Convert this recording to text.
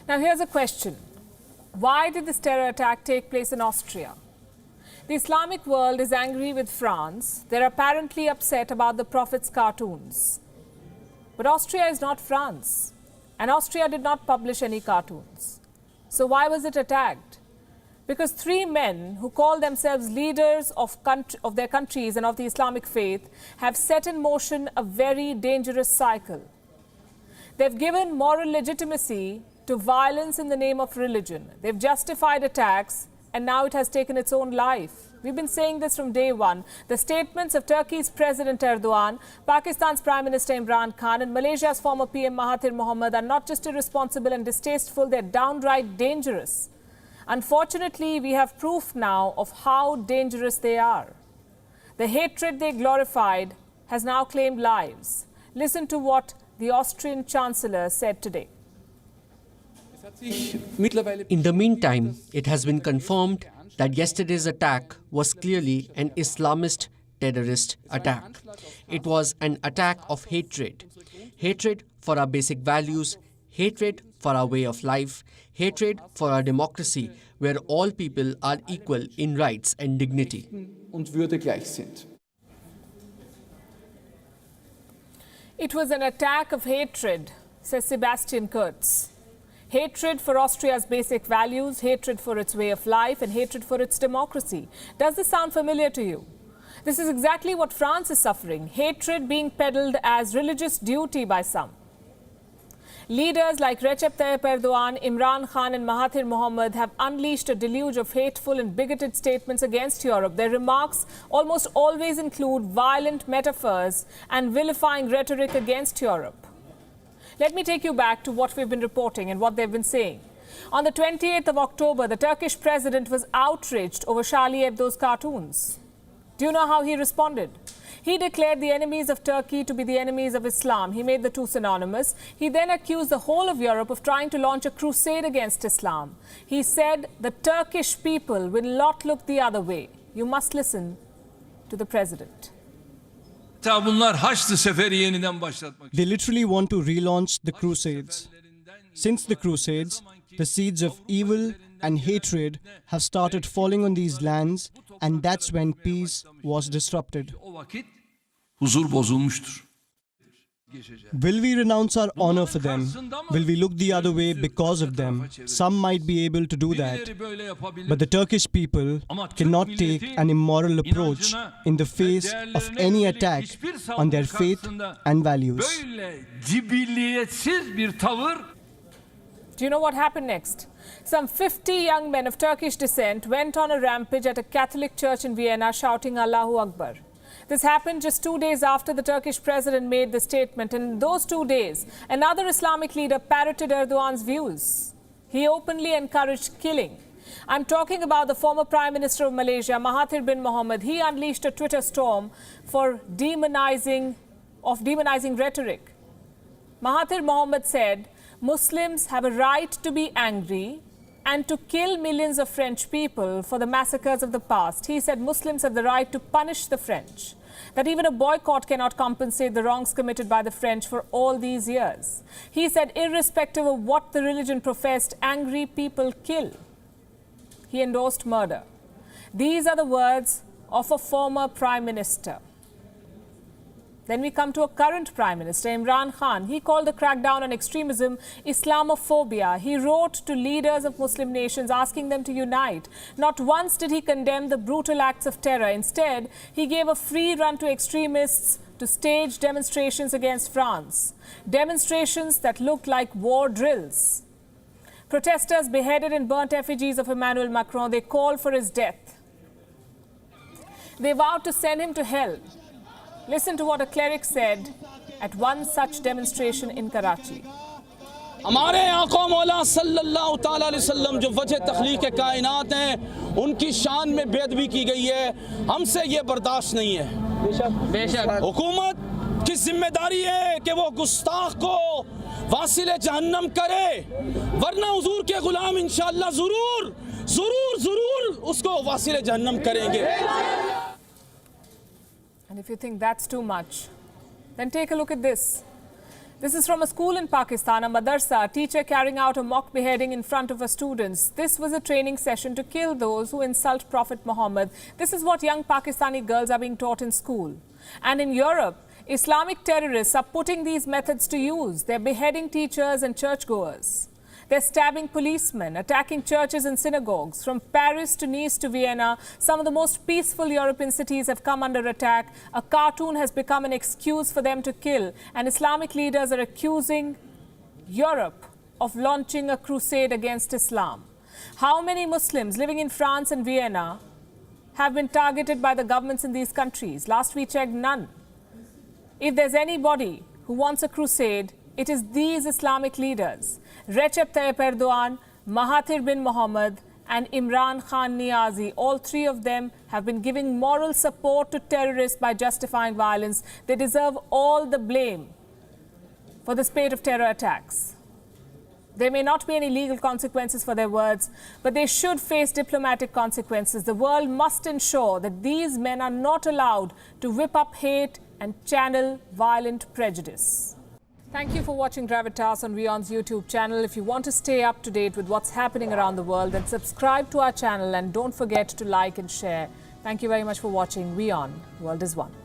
Now here's a question. Why did this terror attack take place in Austria? The Islamic world is angry with France. They're apparently upset about the Prophet's cartoons. But Austria is not France, and Austria did not publish any cartoons. So why was it attacked? Because three men who call themselves leaders of their countries and of the Islamic faith have set in motion a very dangerous cycle. They've given moral legitimacy to violence in the name of religion. They've justified attacks, and now it has taken its own life. We've been saying this from day one. The statements of Turkey's President Erdoğan, Pakistan's Prime Minister Imran Khan, and Malaysia's former PM Mahathir Mohamad are not just irresponsible and distasteful, they're downright dangerous. Unfortunately, we have proof now of how dangerous they are. The hatred they glorified has now claimed lives. Listen to what the Austrian Chancellor said today. In the meantime, it has been confirmed that yesterday's attack was clearly an Islamist terrorist attack. It was an attack of hatred. Hatred for our basic values, hatred for our way of life, hatred for our democracy, where all people are equal in rights and dignity. It was an attack of hatred, says Sebastian Kurz. Hatred for Austria's basic values, hatred for its way of life, and hatred for its democracy. Does this sound familiar to you? This is exactly what France is suffering, hatred being peddled as religious duty by some. Leaders like Recep Tayyip Erdoğan, Imran Khan and Mahathir Mohamad have unleashed a deluge of hateful and bigoted statements against Europe. Their remarks almost always include violent metaphors and vilifying rhetoric against Europe. Let me take you back to what we've been reporting and what they've been saying. On the 28th of October, the Turkish president was outraged over Charlie Hebdo's cartoons. Do you know how he responded? He declared the enemies of Turkey to be the enemies of Islam. He made the two synonymous. He then accused the whole of Europe of trying to launch a crusade against Islam. He said the Turkish people will not look the other way. You must listen to the president. They literally want to relaunch the Crusades. Since the Crusades, the seeds of evil and hatred have started falling on these lands, and that's when peace was disrupted. Will we renounce our honor for them? Will we look the other way because of them? Some might be able to do that. But the Turkish people cannot take an immoral approach in the face of any attack on their faith and values. Do you know what happened next? Some 50 young men of Turkish descent went on a rampage at a Catholic church in Vienna shouting Allahu Akbar. This happened just 2 days after the Turkish president made the statement. And in those 2 days, another Islamic leader parroted Erdogan's views. He openly encouraged killing. I'm talking about the former Prime Minister of Malaysia, Mahathir bin Mohamad. He unleashed a Twitter storm for demonizing rhetoric. Mahathir Mohamad said, Muslims have a right to be angry and to kill millions of French people for the massacres of the past. He said Muslims have the right to punish the French, that even a boycott cannot compensate the wrongs committed by the French for all these years. He said irrespective of what the religion professed, angry people kill. He endorsed murder. These are the words of a former Prime Minister. Then we come to a current Prime Minister, Imran Khan. He called the crackdown on extremism Islamophobia. He wrote to leaders of Muslim nations asking them to unite. Not once did he condemn the brutal acts of terror. Instead, he gave a free run to extremists to stage demonstrations against France. Demonstrations that looked like war drills. Protesters beheaded and burnt effigies of Emmanuel Macron. They called for his death. They vowed to send him to hell. Listen to what a cleric said at one such demonstration in Karachi. हमारे आका मौला सल्लल्लाहु ताला अलैहि वसल्लम जो वजह तख्लीक कायनात हैं उनकी शान में बेअदबी की गई है हमसे ये बर्दाश्त नहीं है बेशक हुकूमत की जिम्मेदारी है कि वो गुस्ताख को वासिले जहन्नम करे वरना हुजूर के गुलाम इंशाअल्लाह जरूर उसको वासिले जहन्नम करेंगे. And if you think that's too much, then take a look at this. This is from a school in Pakistan, a madarsa, a teacher carrying out a mock beheading in front of her students. This was a training session to kill those who insult Prophet Muhammad. This is what young Pakistani girls are being taught in school. And in Europe, Islamic terrorists are putting these methods to use. They're beheading teachers and churchgoers. They're stabbing policemen, attacking churches and synagogues. From Paris to Nice to Vienna, some of the most peaceful European cities have come under attack. A cartoon has become an excuse for them to kill, and Islamic leaders are accusing Europe of launching a crusade against Islam. How many Muslims living in France and Vienna have been targeted by the governments in these countries? Last we checked, none. If there's anybody who wants a crusade, it is these Islamic leaders. Recep Tayyip Erdoğan, Mahathir bin Mohamad and Imran Khan Niazi, all three of them have been giving moral support to terrorists by justifying violence. They deserve all the blame for the spate of terror attacks. There may not be any legal consequences for their words, but they should face diplomatic consequences. The world must ensure that these men are not allowed to whip up hate and channel violent prejudice. Thank you for watching Gravitas on WION's YouTube channel. If you want to stay up to date with what's happening around the world, then subscribe to our channel and don't forget to like and share. Thank you very much for watching WION. World is One.